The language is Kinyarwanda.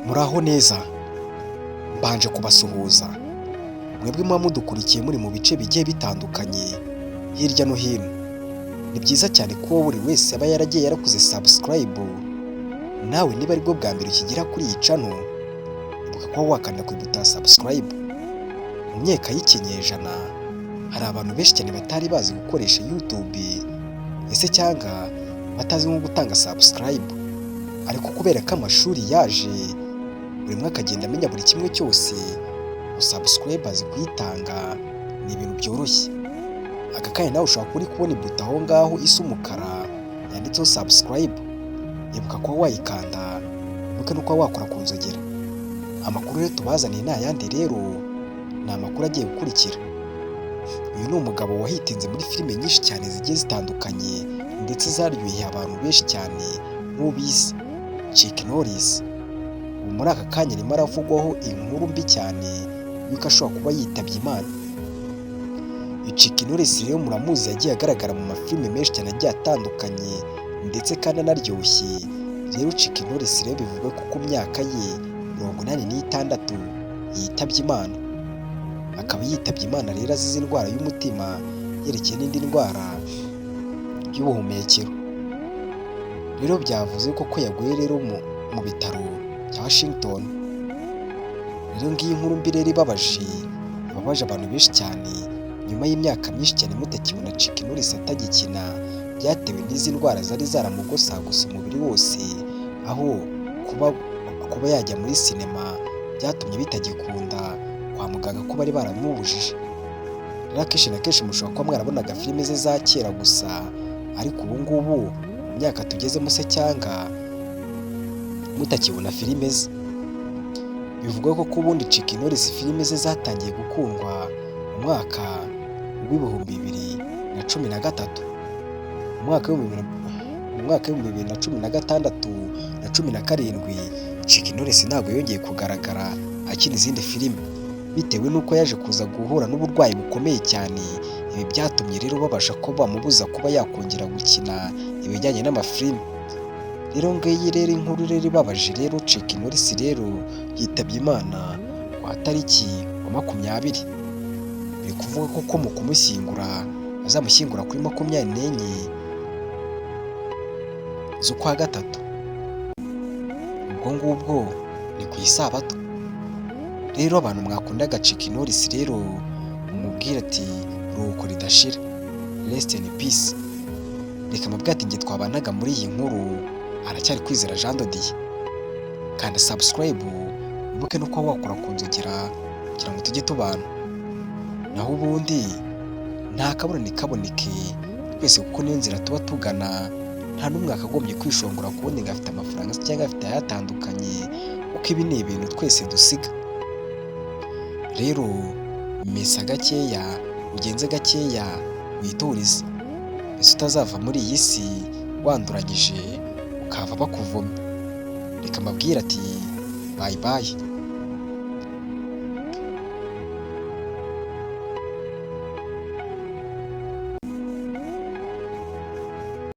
Muraho neza, mbanje kubasuhuza mwebwe muba mudukurikiye muri mu bice bigiye bitandukanye hirya no hino. Ni byiza cyane ko buri wese aba yaragiye yarakoze subscribe, nawe niba aribwo bwa mbere ukigera kuri iyi channel, ibuka kuba wakanda ku ibuto ya subscribe. Mu myaka y'ikinyejana hari abantu benshi cyane batari bazi gukoresha YouTube, ese cyangwa batazi nko gutanga subscribe, ariko kubera ko amashuri yaje buri umwe akagenda amenya buri kimwe cyose, subscribe azi kuyitanga ni ibintu byoroshye. Aka kanya nawe ushobora kuba uri kubona ibuto aho ngaho isa umukara yanditseho subscribe, ibuka kuba wayikanda, ibuka no kuba wakora ku nzogera. Amakuru rero tubazaniye ni ayandi rero, ni amakuru agiye gukurikira. Uyu ni umugabo wahitinze muri filime nyinshi cyane zigiye zitandukanye ndetse zaryoheye abantu benshi cyane nk'ubizi Chuck Norris. Ubu muri aka kanya arimo aravugwaho inkuru mbi cyane yuko ashobora kuba yitabye Imana. Chuck Norris rero muramuzi, yagiye agaragara mu mafilime menshi cyane agiye atandukanye ndetse kandi anaryoshye. Rero Chuck Norris rero bivugwa ko ku myaka ye 86 yitabye Imana. Akaba yitabye Imana rero azize indwara y'umutima yerekeye n'indi ndwara y'ubuhumekero. Rero byavuze ko yaguye rero mu bitaro bya Washington. Rero ngiyi inkuru mbi rero ibabaje abantu benshi cyane, nyuma y'imyaka myinshi cyane mutakibona Chuck Norris atagikina, byatewe n'izi ndwara zari zaramugosagose umubiri wose, aho kuba yajya muri sinema byatumye bitagikunda kwa muganga ko bari baramubujije. Rero akenshi na kenshi mushobora kuba mwarabonaga filime ze za kera gusa, ariko ubu ngubu mu myaka tugezemo se cyangwa mutakibona filime ze. Bivugwa ko ubundi Chuck Norris filime ze zatangiye gukundwa mu mwaka w'ibihumbi 2013. Mu mwaka w'ibihumbi 2016 na 17 Chuck Norris ntabwo yongeye kugaragara akina izindi filime, bitewe n'uko yaje kuza guhura n'uburwayi bukomeye cyane. Ibi byatumye rero babasha ko bamubuza kuba yakongera gukina ibijyanye n'amafilime. Rero ngiyi rero inkuru rero ibabaje rero, Chuck Norris rero yitabye Imana ku tariki wa 20. Biri kuvuga ko mu kumushyingura bazamushyingura kuri 24 z'ukwa gatatu. Ubwo ngubwo ni ku isabato. Rero abantu mwakundaga Chuck Norris rero mumubwira ati ruhuko ridashira, rest in peace. Reka mubwira ati nge twabanaga muri iyi nkuru aracyari Kwizera Jean de Dieu. Kanda subscribe, wibuke no kuba wakora ku nzogera kugira ngo tujye tubana. Naho ubundi nta kabone kaboneke twese, kuko niyo nzira tuba tugana. Nta n'umwe akagombye kwishongora kubundi ngo afite amafaranga cyangwa afite ayatandukanye, kuko ibi ni ibintu twese dusiga. Rero mesa gakeya, ugenze gakeya, witurize, mbese utazava muri iyi si wanduranyije ukava bakuvumye. Reka mbabwire ati bye bye.